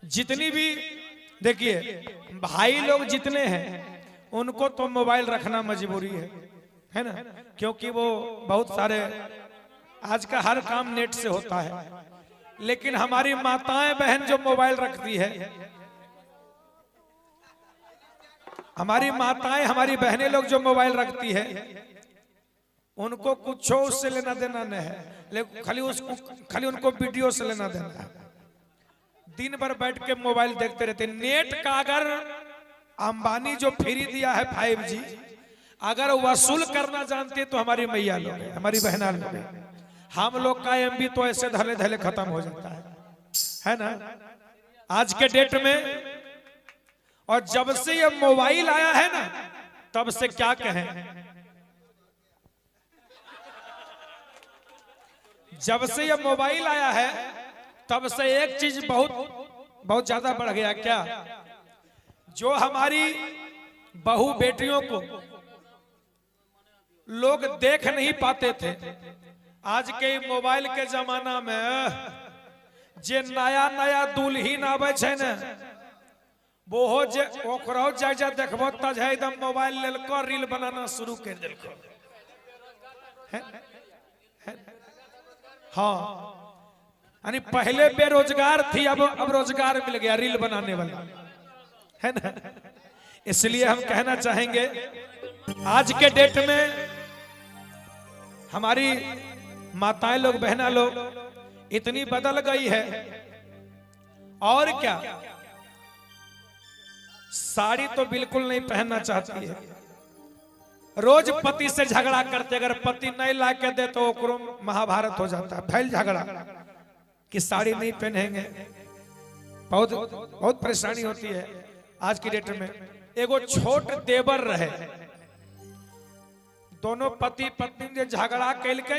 जितनी भी देखिए भाई लोग जितने हैं उनको तो मोबाइल रखना मजबूरी है ना, क्योंकि वो बहुत सारे आज का हर काम नेट से होता है। लेकिन हमारी माताएं बहन जो मोबाइल रखती है, हमारी माताएं हमारी बहनें लोग जो मोबाइल रखती है, उनको कुछ उससे लेना देना नहीं है, लेकिन खाली उनको वीडियो से लेना देना है। दिन भर बैठ के मोबाइल देखते रहते। नेट का अगर अंबानी जो फ्री दिया है 5G, अगर वसूल करना जानते तो हमारी मैया लोग है, हमारी बहना लोग है। हम लोग का MB तो ऐसे धले धले खत्म हो जाता है ना आज के डेट में। और जब से ये मोबाइल आया है ना, तब से क्या कहें, जब से ये मोबाइल आया है तब से एक चीज बहुत ज्यादा बढ़ गया। क्या? जो हमारी बहू बेटियों को लोग देख नहीं पाते थे, आज के मोबाइल के जमाना में जे नया नया दुल्हीन आवे छे न, वो हो जे ओकरो जा देखबो त जे एकदम मोबाइल लेलको रील बनाना शुरू कर देलको। हाँ, यानी पहले बेरोजगार थी, अब रोजगार मिल गया रील बनाने वाला, है ना। इसलिए हम कहना चाहेंगे आज के डेट में हमारी माताएं लोग बहना लोग इतनी बदल गई है। और क्या, साड़ी तो बिल्कुल नहीं पहनना चाहती है। रोज पति से झगड़ा करते, अगर पति नहीं ला के दे तो ओकरो महाभारत हो जाता है, फैल झगड़ा कि साड़ी नहीं पहनेंगे। बहुत बहुत परेशानी होती है आज की डेट में। एगो छोट देवर रहे, दोनों पति पत्नी ने झगड़ा कैल के,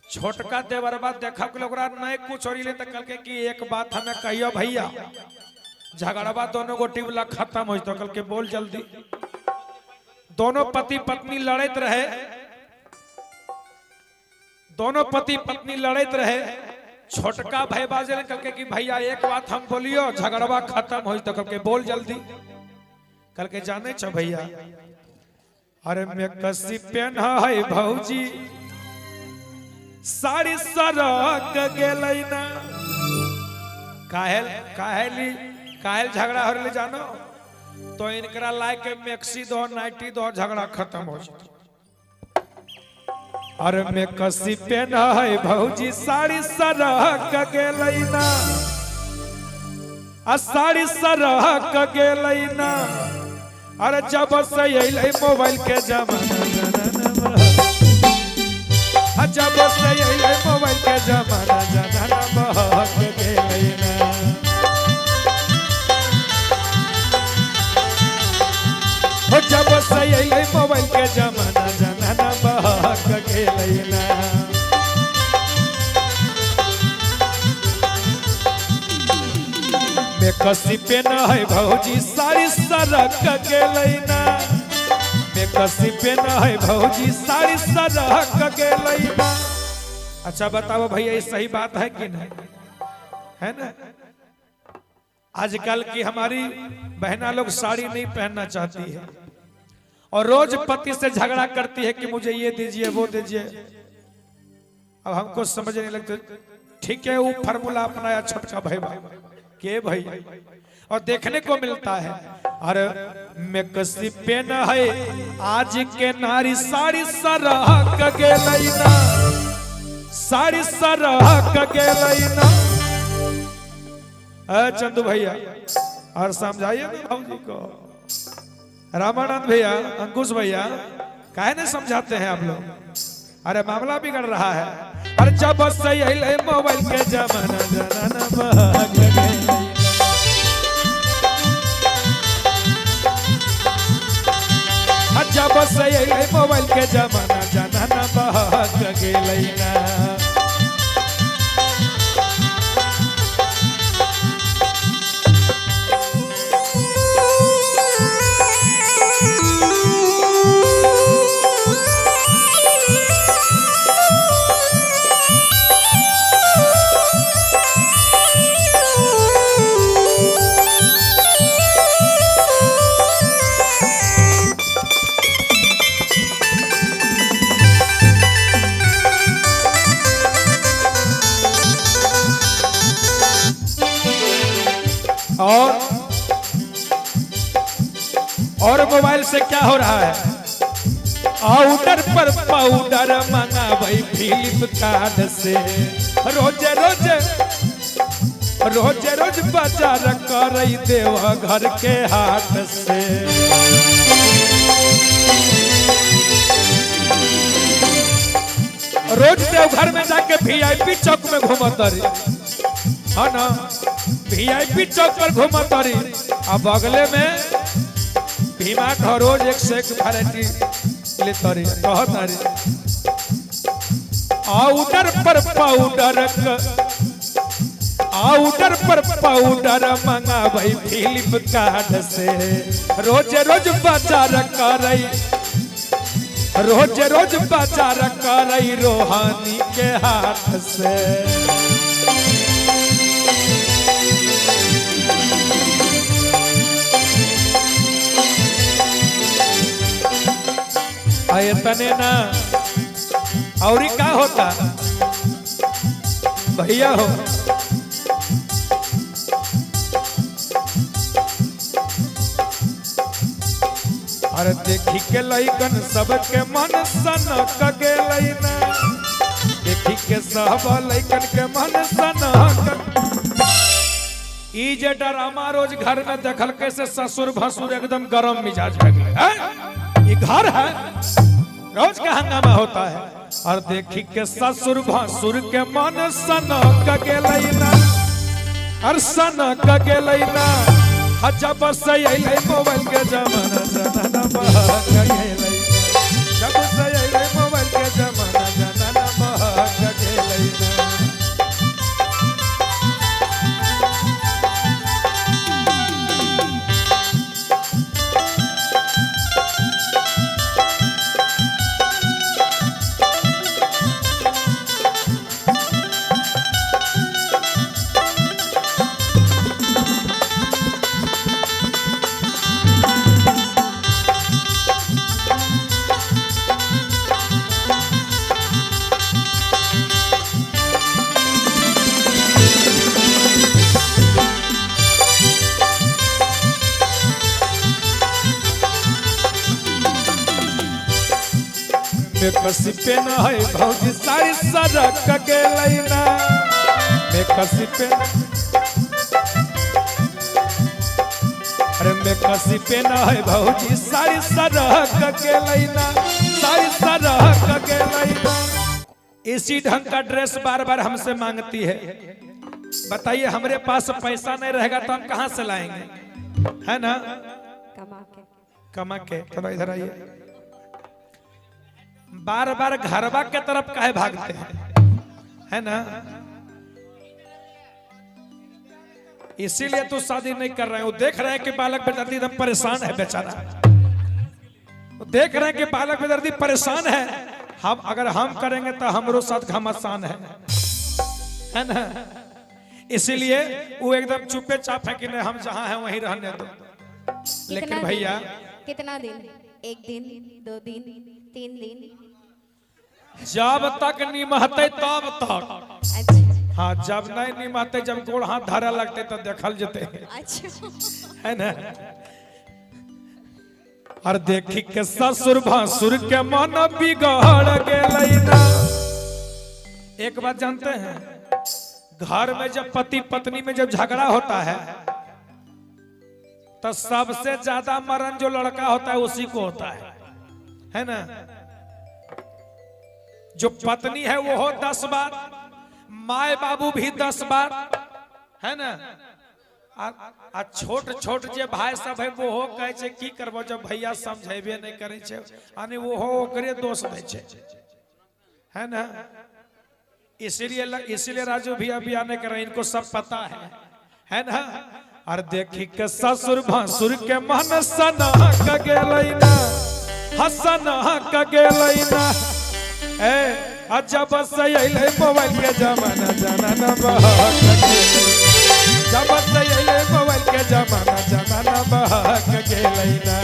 छोटका देवरबा देखा नहीं कुछ और ले कल के कि एक बात हमें कहियो भैया, झगड़वा दोनों गोटी वाला खत्म हो तो कल के बोल जल्दी। दोनों पति पत्नी लड़त रहे, दोनों पति पत्नी लड़त रहे। छोटका भाई बाजे कल के कि भैया एक बात हम बोलियो, झगड़वा खत्म हो तो कल के बोल जल्दी। कल के जाने छ भैया, अरे मैं कसी पहना है भौजी, साड़ी सरक गेलै ना। काहेल झगड़ा हो रही जानो, तो इनकरा लाए के मैक्सी दो नाइटी दो, झगड़ा खत्म हो जाए। अरे मैं कसी पहना है भौजी, साड़ी सरक गेलै ना, साड़ी सरक गेलै ना। अरे जब से अइलै मोबाइल के जमाना, जब से अइलै मोबाइल के जमाना, जमाना बहक गेलै ना। जब से अइलै मोबाइल के जमाना, जमाना बहक गेलै ना। मैं कसी पहना है भौजी, साड़ी सरक गेलै ना। मैं कसी पहना है भौजी, साड़ी सरक गेलै ना। अच्छा बताओ भैया, ये सही बात है कि नहीं, है ना। आजकल की हमारी बहना लोग साड़ी नहीं पहनना चाहती है और रोज पति से झगड़ा करती है कि मुझे ये दीजिए वो दीजिए। अब हमको समझ नहीं लगता। ठीक है, वो फार्मूला अपनाया छोटका भाई के भाई, और देखने को मिलता है। अरे मैं कसी पहना है आज के नारी, साड़ी सरक गेलै ना, साड़ी सरक गेलै ना। चंदू भैया और समझाइए ना भौजी को। रामानंद भैया, अंकुश भैया, काहे नहीं समझाते हैं आप लोग? अरे मामला बिगड़ रहा है। अरे जब से अइलै मोबाइल के जमाना, जमाना बहक गेलै। जब से अइलै मोबाइल के जमाना, जमाना बहक गेलै ना। और मोबाइल से क्या हो रहा है? आउटर पर पाउडर मंगा भाई फ्लिपकार्ट से, रोज रोज रोज रोज बाजार कर देवा घर के हाथ से। रोज देवघर में जाके वीआईपी चौक में घूमत रही है ना, वीआईपी चौक पर घूमत रही। अब बगले में भीमा का रोज एक से एक वैरायटी लेता रही कहत रही। आउटर पर पाउडर आउटर पर पाउडर मंगा भाई फ्लिपकार्ट से, रोज रोज बाजार करई, रोज रोज बाजार करई रोहानी के हाथ से। आये तने ना और का होता भैया हो। अरे देखी के लइकन सबके मन सनक गेलै ना, देखी के सब लइकन के मन सनक। ई जे ड्रामा रोज घर में देखल कैसे ससुर भसुर एकदम गरम मिजाज हो गए। ये घर है, रोज का हंगामा होता है। और देखी के ससुर भसुर के मन सनक गेलै ना, और सनक गेलै ना। जब से अइले मोबाइल के जमाना जनाना बहक गेलै, जब से अइले मोबाइल के जमाना जनाना बहक गेलै ना। मैं कसी पे न है भौजी सारी सड़क गेलै ना, मैं कसी पे अरे मैं कसी पे न है भौजी सारी सड़क गेलै ना, सारी सड़क गेलै ना। इसी ढंग का ड्रेस बार बार हमसे मांगती है। बताइए हमारे पास पैसा नहीं रहेगा तो हम कहाँ से लाएंगे, है ना? कमा के थोड़ा इधर आइए। बार बार घरवा के तरफ काहे भागते हैं, है ना? इसीलिए तो शादी नहीं कर रहे हैं। वो देख रहे हैं कि बालक बेदर्दी एकदम परेशान है बेचारा, वो देख रहे हैं कि बालक बेदर्दी परेशान है। हम अगर हम करेंगे तो हमारे साथ घमासान है ना? इसीलिए वो एकदम चुपे चाप है कि नहीं हम जहां हैं वहीं रहने दो। लेकिन भैया कितना दिन, एक दिन, 2 दिन, 3 दिन, जब तक निमहते तब तक। अच्छा हाँ, जब नहीं निमहते, जब गोड़ हाथ धरे लगते तो देखल जते, अच्छा है ना? और देखी के ससुर भसुर के मन बिगड़ गेलै ना। एक बात जानते हैं, घर में जब पति पत्नी में जब झगड़ा होता है तो सबसे ज्यादा मरण जो लड़का होता है उसी को होता है ना? जो पत्नी है वो हो 10 बार, माए बाबू भी 10 बार, है ना? आ छोट छोट जे भाई सब है वो हो कहे छे की करबो, जब भैया समझेबे नहीं करे छे आने वो हो ओकरे दोष दे छे, है ना? इसीलिए राजू भी अभी आने करे, इनको सब पता है ना? और देखी के ससुर भसुर के मन सना क गेलै ना, हसना क गेलै ना। जब से अइले मोबाइल के जमाना जनाना बहक गेलै, जब से अइले मोबाइल के जमाना जनाना बहक गेलै ना।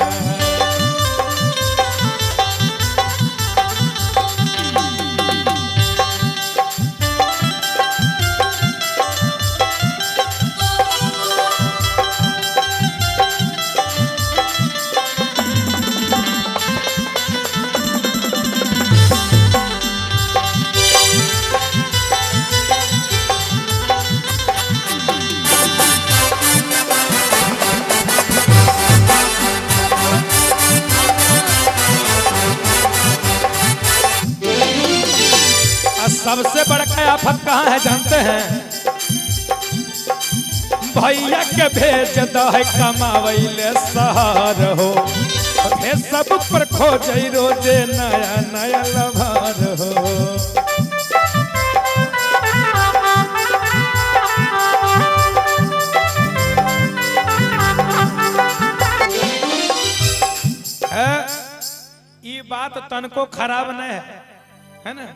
सबसे बड़का आफत कहाँ है जानते हैं? भैया के भेज दो है कमावैले शहर हो, सब पर खोज रोजे नया नया लभार हो। ये बात तनको खराब नहीं है ना?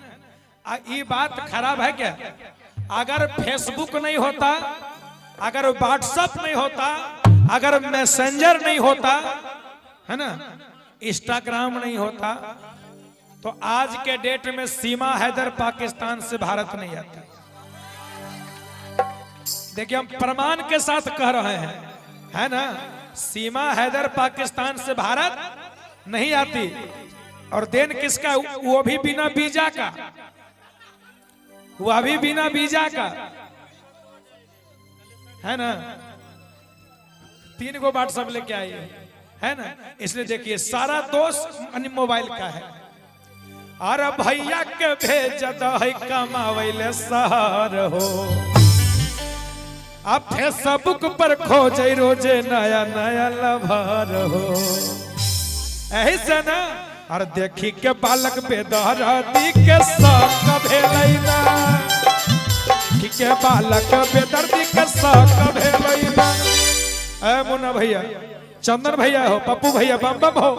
ये बात खराब है क्या? अगर फेसबुक नहीं होता, अगर व्हाट्सएप नहीं होता, अगर मैसेंजर नहीं होता, है ना, इंस्टाग्राम नहीं होता, तो आज के डेट में सीमा हैदर पाकिस्तान से भारत नहीं आती। देखिए हम प्रमाण के साथ कह रहे हैं, है ना, सीमा हैदर पाकिस्तान से भारत नहीं आती। और देन किसका? वो भी बिना वीजा का, वह भी बिना वीजा का, है ना। 3 गो व्हाट्सएप लेके आइए, है ना। इसलिए देखिए सारा दोष मोबाइल का है। और भैया के भेज दो है कमावैले शहर हो, अब फेसबुक पर खोज रोजे नया नया लभार हो। ऐसे ना और देखी के बालक बेदर्दी के शौक भेलैना, के बालक बेदर्दी के शौक भेलैना। ए मुन्ना भैया, चंदन भैया हो, पप्पू भैया, बम बम हो,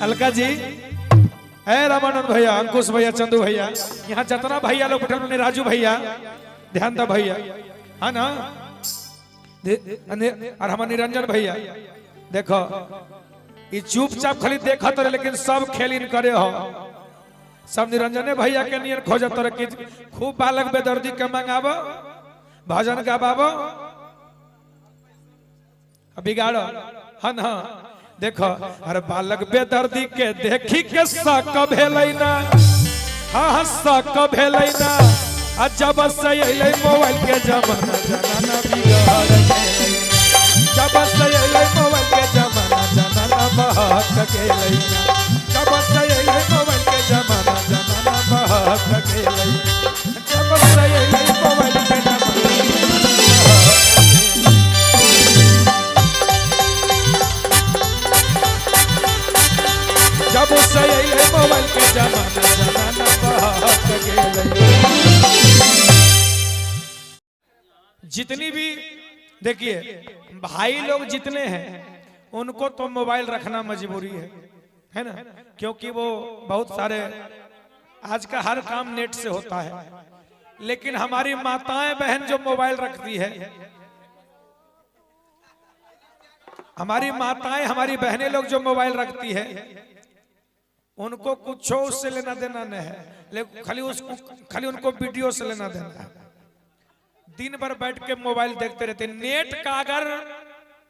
अलका जी, ए रामानंद भैया, अंकुश भैया, चंदू भैया, यहाँ जितना भैया लोग बैठे हैं, राजू भैया, ध्यान दो भैया, है ना, और हमारे निरंजन भैया। देखो ये चुपचाप खाली देखा तो, लेकिन सब खेल इन करे हो। सब निरंजने भैया के नियन खोजत रहे कि खूब बालक बेदर्दी के मंगाबो, भजन गाबो, बिगाड़ो, है ना। देखो अरे बालक बेदर्दी के देखी के शक भेलैना, हाँ शक भेलैना। जब से अइले मोबाइल के जमाना, जमाना बिगड़ गेलै। जब से अइले मोबाइल के जमाना, जमाना बहक गेलै। जब से अइले मोबाइल के जमाना, जमाना बहक गेलै। जब से अइले मोबाइल के जमाना, जब से अइले मोबाइल के जमाना, जमाना बहक गेलै। जितनी भी देखिए भाई लोग जितने हैं उनको तो मोबाइल रखना मजबूरी है ना, क्योंकि वो बहुत सारे आज का हर काम नेट से होता है। लेकिन हमारी माताएं बहन जो मोबाइल रखती है, हमारी माताएं हमारी बहनें लोग जो मोबाइल रखती है, उनको कुछ उससे लेना देना नहीं है, लेकिन खाली उनको वीडियो से लेना देना है। दिन भर बैठ के मोबाइल देखते रहते। नेट का अगर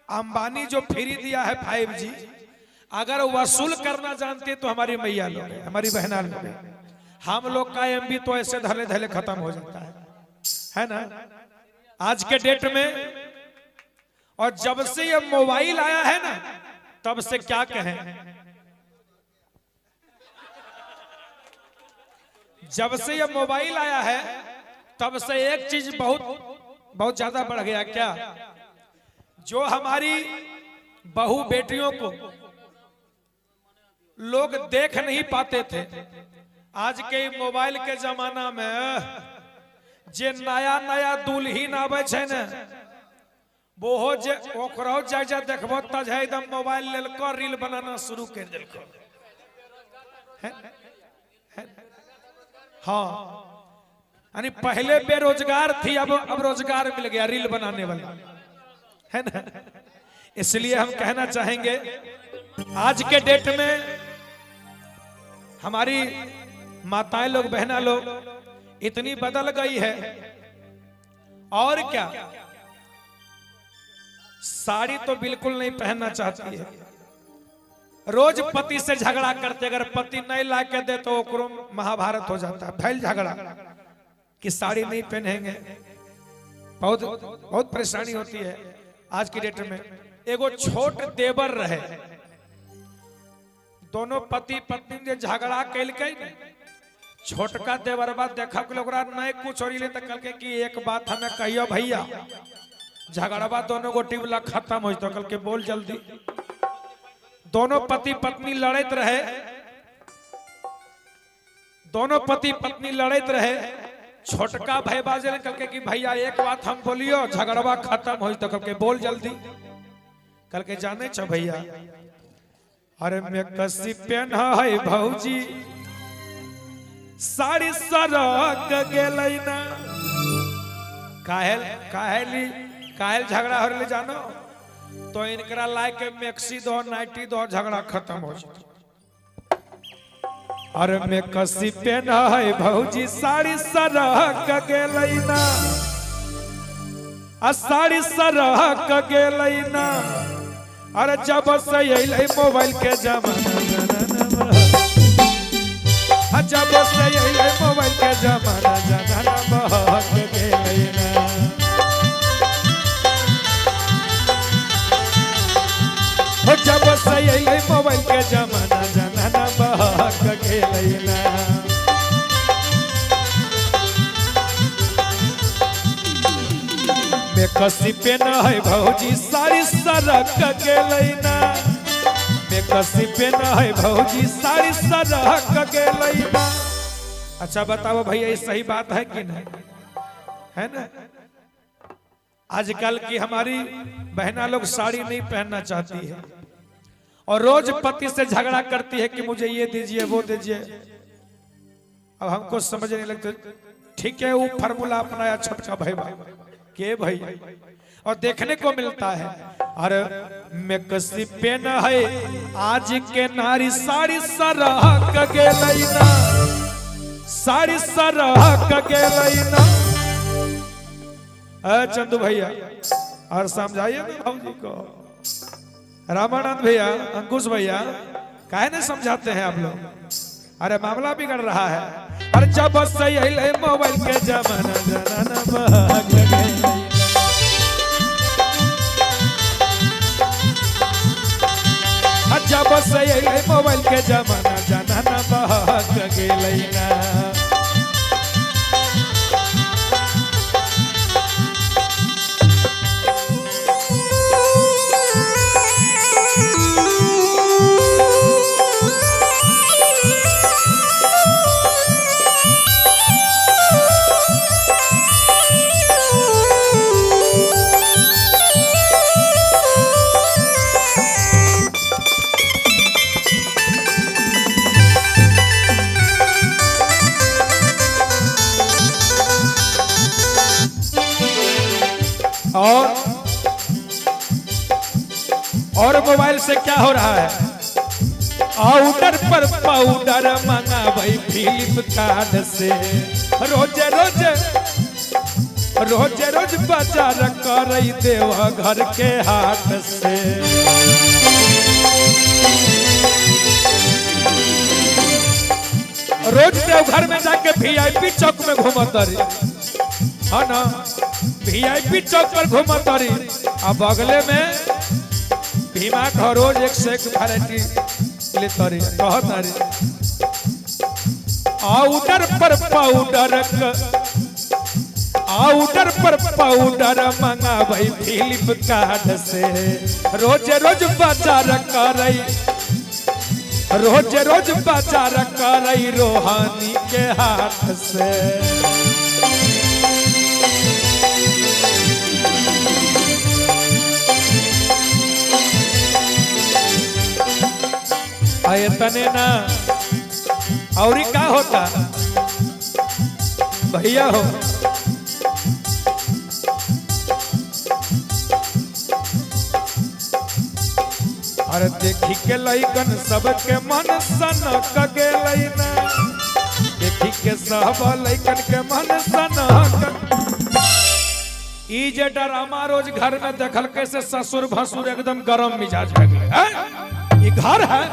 अंबानी जो फ्री दिया है 5G, अगर वसूल करना जानते तो हमारी मैया लोग है, हमारी बहना लोग है। हम लोग का MB तो ऐसे धले धले खत्म हो जाता है ना आज के डेट में। और जब से ये मोबाइल आया है ना, तब से क्या कहें, जब से ये मोबाइल आया है तब से एक चीज बहुत ज्यादा बढ़ गया। क्या? जो हमारी बहू बेटियों को लोग देख नहीं पाते थे, आज के मोबाइल के जमाना में जे नया नया दुल्हन आवे छे ने, वो जे ओकरो जा देखबो त जे एकदम मोबाइल लेलको, रील बनाना शुरू कर देलको। हाँ, यानी पहले बेरोजगार थी, अब रोजगार मिल गया रील बनाने वाला, है ना। इसलिए हम कहना चाहेंगे आज के डेट में हमारी माताएं लोग बहना लोग इतनी बदल गई है। और क्या, साड़ी तो बिल्कुल नहीं पहनना चाहती है। रोज पति से झगड़ा करते, अगर पति नहीं ला के दे तो ओकरो महाभारत हो जाता है, भैल झगड़ा कि साड़ी नहीं पहनेंगे। बहुत परेशानी होती है आज की डेट में। एगो छोट देवर रहे, दोनों पति पत्नी ने झगड़ा कैल के छोटका देवरबा देखा के लोग नहीं कुछ और ले कल के कि एक बात हमें कहियो भैया, झगड़वा दोनों गोटी वाला खत्म हो तो कल के बोल जल्दी। दोनों पति पत्नी लड़त रहे, दोनों पति पत्नी लड़त रहे। छोटका भाई बाजे कल के कि भैया एक बात हम बोलियो, झगड़वा खत्म हो तो कल के बोल जल्दी। कल के जाने छ भैया, अरे मैं कसी पेन है भौजी साड़ी सरक गेलै ना। काहेल झगड़ा हो रही जानो तो इनकरा लाए के मैक्सी दो नाइटी दो झगड़ा खत्म हो जाए। अरे मैं कसी पेन है भौजी साड़ी सरक गेलै ना, आ साड़ी सरक गेलै ना। अरे जब से अइलै मोबाइल के जमाना, जब से अइलै मोबाइल के जमाना, जमाना बहक गेलै ना। जब से अइलै मोबाइल के जमाना, जमाना बहक गेलै ना। मैं कसी पेन है भौजी साड़ी सरक गेलै ना, मैं कसी पेन है भौजी साड़ी सरक गेलै ना। अच्छा बताओ भैया ये सही बात है कि नहीं है ना? आजकल की हमारी बहना लोग साड़ी नहीं पहनना चाहती है और रोज पति से झगड़ा करती है कि मुझे ये दीजिए वो दीजिए। अब हमको समझ नहीं लगता। ठीक है वो फार्मूला अपनाया छोटका भाई के भाई और देखने को मिलता है। अरे मैं कसी पेन है आज के नारी साड़ी सरक गेलै ना, साड़ी सरक गेलै ना। चंदू भैया और समझाइए ना भौजी को। रामानंद भैया, अंकुश भैया काहे नहीं समझाते हैं आप लोग? अरे मामला बिगड़ रहा है। अरे जब से अइलै मोबाइल के जमाना, जमाना बहक गेलै। जब से अइलै मोबाइल के जमाना, जमाना बहक गेलै ना। और मोबाइल से क्या हो रहा है? आउटर पर पाउडर मंगाबै फ्लिपकार्ट से, रोजे रोज बाजार कर देव घर के हाथ से। रोज देव घर में जाके VIP चौक में घूमत रही है ना, VIP चौक पर घूमत रही। अब बगले में भीमा का रोज एक से एक वैरायटी लेता रही कहत रही। आउटर पर पाउडर मंगाबै फ्लिपकार्ट से, रोज बाजार करई, रोज बाजार करई रोहानी के हाथ से। आये तने ना और का होता भैया हो। अरे देखी के लइकन सबके मन सनक गेलै ना, देखी के सब लइकन के मन सनक। ई जे ड्रामा रोज घर में देखल कैसे ससुर भसुर एकदम गरम मिजाज हो गए। ये घर है,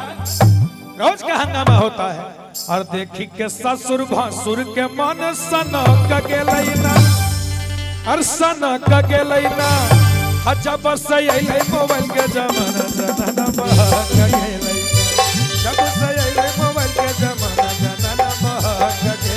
रोज का हंगामा होता है। और देखी के ससुर भसुर के मन सनक गेलै ना, और सनक गेलै ना। जब से अइलै मोबाइल के जमाना, जमाना बहक गेलै। जब से अइलै मोबाइल के जमाना, जमाना बहक गेलै।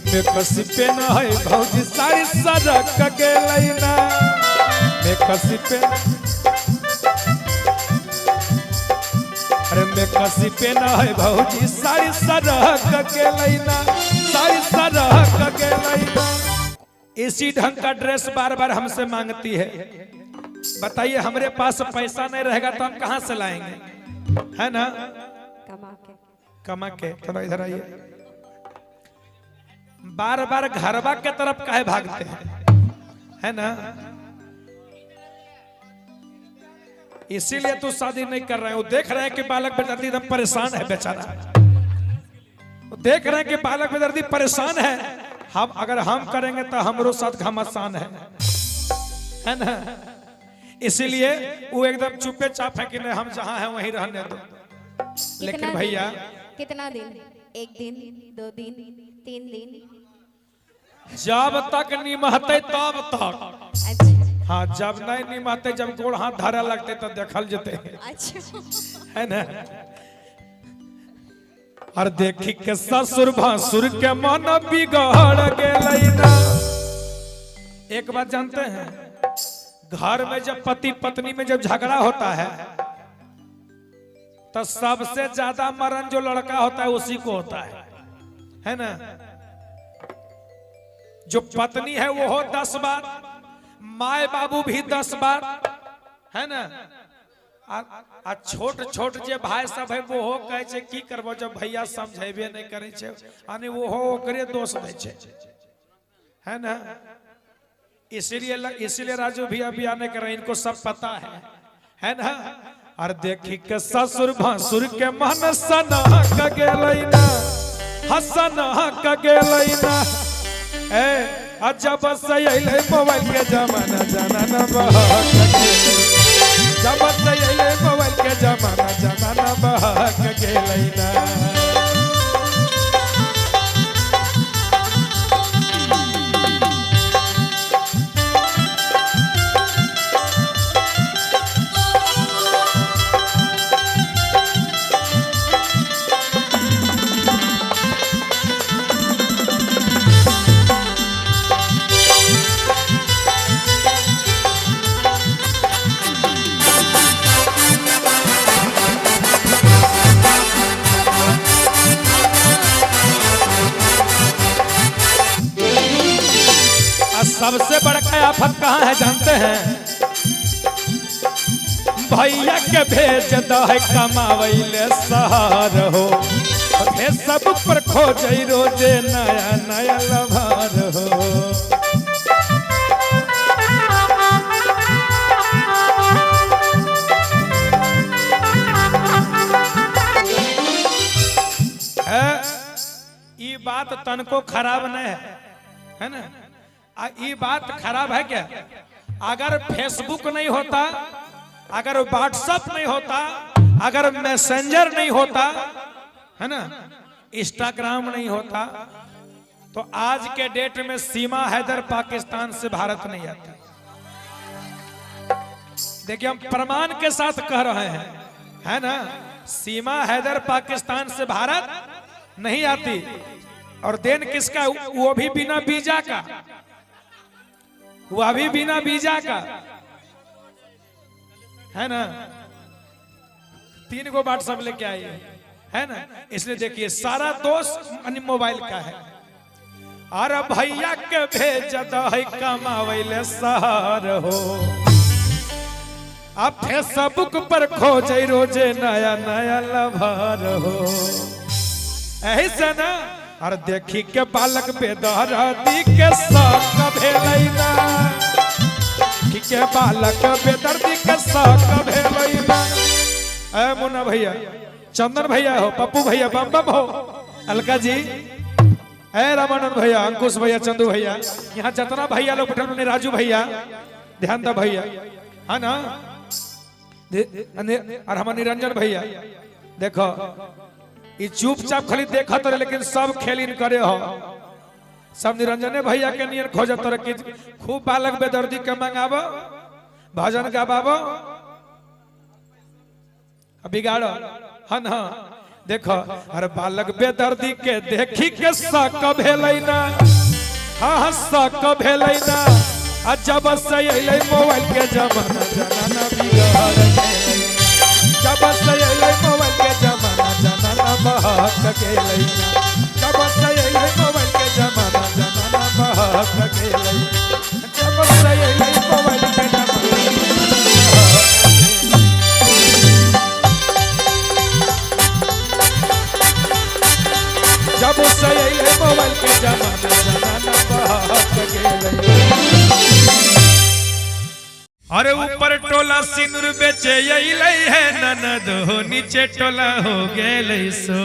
में कसी पे न है भौजी सारी सड़क गेलै ना में कसी पे अरे में कसी पे न है भौजी सारी सड़क गेलै ना सारी सड़क गेलै ना। इसी ढंग का ड्रेस बार बार हमसे मांगती है। बताइए हमारे पास पैसा नहीं रहेगा तो हम कहाँ से लाएंगे, है ना? कमा के थोड़ा इधर आइए। बार बार घरवा के तरफ काहे भागते हैं, है ना? इसीलिए तो शादी नहीं कर रहे हैं। वो देख रहे हैं कि बालक बेदर्दी एकदम परेशान है बेचारा। वो देख रहे हैं कि बालक बेदर्दी परेशान है। हम अगर हम करेंगे तो हमरो साथ घमासान है ना? इसीलिए वो एकदम चुपे चाप है कि नहीं हम जहां हैं वहीं रहने दो। लेकिन भैया कितना दिन, एक दिन, 2 दिन, 3 दिन, जब तक निमहते तब तक। अच्छा हाँ, जब नहीं निमहते, जब गोड़ हाथ धारा लगते तो देखल जते, अच्छा है ना? और देखी के ससुर भासुर के मन बिगड़ गेलै ना। एक बात जानते हैं, घर में जब पति पत्नी में जब झगड़ा होता है तो सबसे ज्यादा मरण जो लड़का होता है उसी को होता है ना? जो पत्नी है वो हो 10 बार, माए बाबू भी 10 बार, है ना? आ छोट छोट जे भाई सब है वो हो कहे छे की करबो जब भैया समझेबे नहीं करे छे, यानी वो हो ओकरे दोष दे छे, है ना? इसीलिए राजू भैया भी आने कर रहे, इनको सब पता है ना? और देखी के ससुर भासुर के मन सना क गेलै ना, हसना क गेलै ना। ए अजब से अइले मोबाइल के जमाना, जाना न बहक गेलै। जब से अइले मोबाइल के जमाना, जाना न बहक गेलै ना। सबसे बड़का आफत कहाँ है जानते हैं? भैया के भेज दो है कमावैले शहर हो, फेसबुक पर खोजे रोजे नया नया लभार हो। ये बात तनको खराब नहीं है ना? ये बात खराब है क्या? अगर फेसबुक नहीं होता, अगर व्हाट्सएप नहीं होता, अगर मैसेंजर नहीं होता, है ना, इंस्टाग्राम नहीं होता, तो आज के डेट में सीमा हैदर पाकिस्तान से भारत नहीं आती। देखिए हम प्रमाण के साथ कह रहे हैं, है ना? सीमा हैदर पाकिस्तान से भारत नहीं आती। और देन किसका? वो भी बिना वीजा का, वह भी बिना वीजा का, है ना? 3 गो व्हाट्सएप लेके आइए, है ना? इसलिए देखिए सारा दोष मोबाइल का है। अरे भैया के भेज दो है कमावैले शहर हो, अब फेसबुक पर खोजे रोजे नया नया लभार हो। ऐसे ना? और देखी के बालक बेदर्दी के शौक भेलै ना, देखी के बालक बेदर्दी के शौक भेलै ना। ए मुन्ना भैया, चंदन भैया हो, पप्पू भैया, बम बम हो, अलका जी, ए रामानंद भैया, अंकुश भैया, चंदू भैया, यहाँ जितना भैया लोग बैठे, राजू भैया, ध्यान दो भैया, है ना? और हमारे निरंजन भैया, देखो ये चुपचाप खाली देखा तो, लेकिन सब खेल इन करे हो। सब निरंजने भैया के नियन खोजत रहे कि खूब बालक बेदर्दी के मंगाबो, भजन गाबो, बिगाड़ो, है ना? देखो अरे बालक बेदर्दी के देखी के शक भेलैना हाँ शक भेलैना आ जब से अइलै मोबाइल के जमाना जनाना बिगड़ गेलै जब से अइलै मोबाइल के जमाना जनाना बहक गेलै जब से अइलै मोबाइल के जमाना जनाना बहक गेलै जब से अइलै मोबाइल के जमाना जब से अइलै मोबाइल के जमाना जनाना बहक गेलै अरे ऊपर टोला सिंदूर बेचे अइलै है ननदो नीचे टोला हो गेलै सो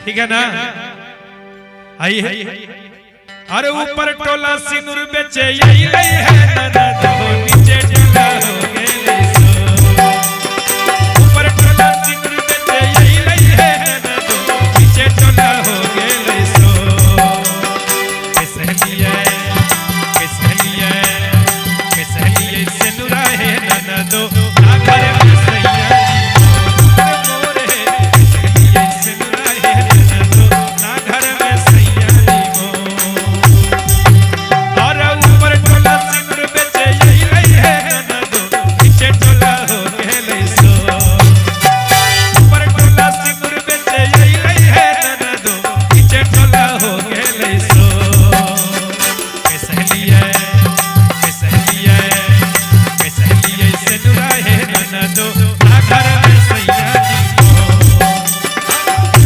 ठीक है ना आई है अरे ऊपर टोला सिंदूर बेचे अइलै है ननदो नीचे टोला हो गेलै सो ऊपर टोला सिंदूर बेचे अइलै है ननदो नीचे टोला हो गेलै सो कैसलिए सिंदूरा है ननदो ना घर में सैया मोरे कैसलिए सिंदूरा है ननदो ना घर में सैया और ऊपर टोला सिंदूर बेचे अइलै है ननदो नीचे टोला हो गेलै सो ऊपर टोला सिंदूर बेचे अइलै है ननदो नीचे टोला हो गेलै सो कैसलिए सिंदूरा है ननदो ना घर में सैया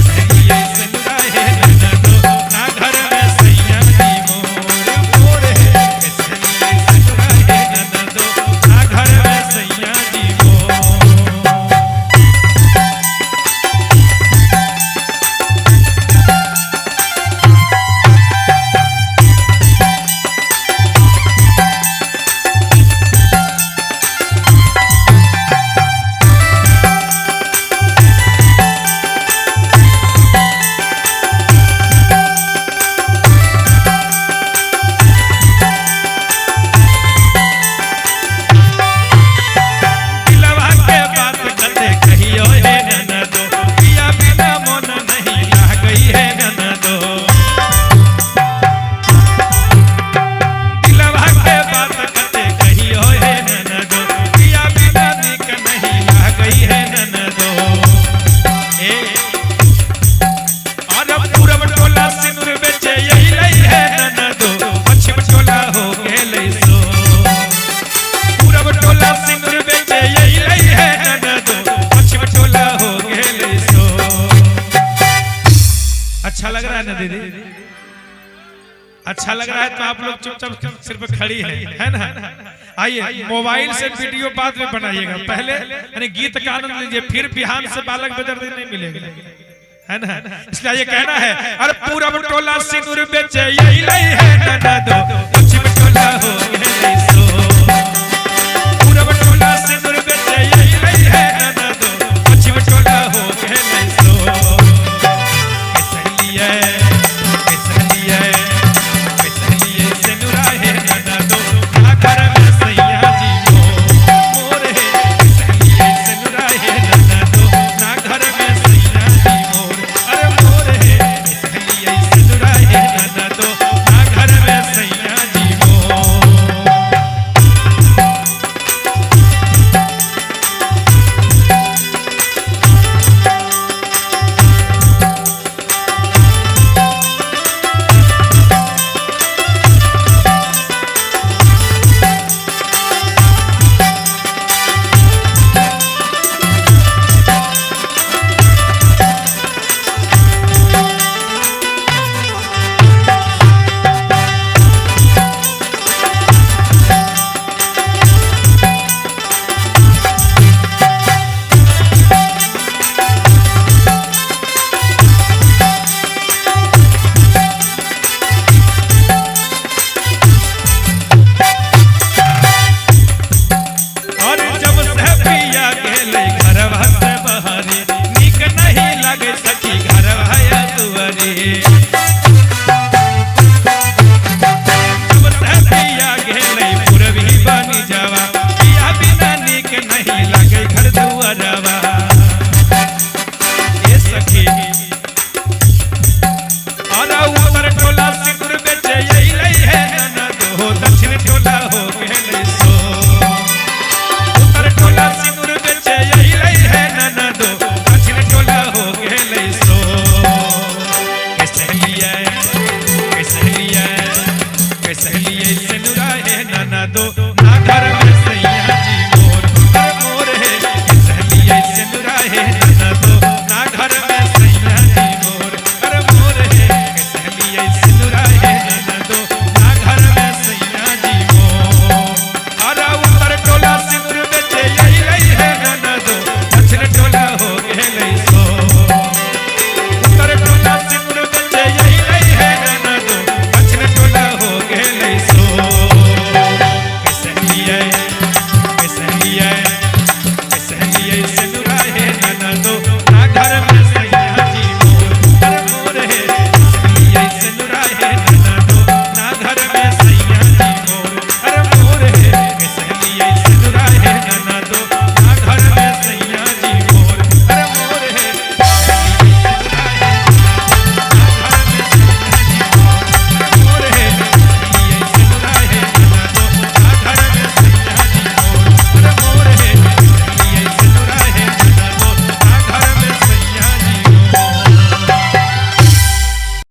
कैसलिए सिंदूरा है ननदो ना घर में सैया मोरे कैसलिए सिंदूरा है ननदो ना घर में सैया दिलवा के बात कते कहियो है ननदो पिया बिना मन नहीं लागई है ननदो दिलवा के बात कते कहियो है ननदो पिया बिना निक नहीं लागई है ननदो ए और पूरब टोला सिंदूर बेचे अइलै है ननदो पश्चिम टोला हो गेलै सो पूरब टोला सिंदूर बेचे अइलै है ननदो पश्चिम टोला हो गेलै सो अच्छा लग रहा है ना दीदी अच्छा लग रहा है तो आप लोग चुपचाप सिर्फ खड़ी है ना आइए मोबाइल से वीडियो बाद में बनाइएगा पहले यानी गीत का आनंद लीजिए फिर बिहान से बालक बेदर्दी नहीं मिलेगा है ना इसलिए ये कहना है अरे पूरब टोला सिंदूर बेचे अइलै है ननदो पश्चिम टोला हो गेलै सो पूरब टोला सिंदूर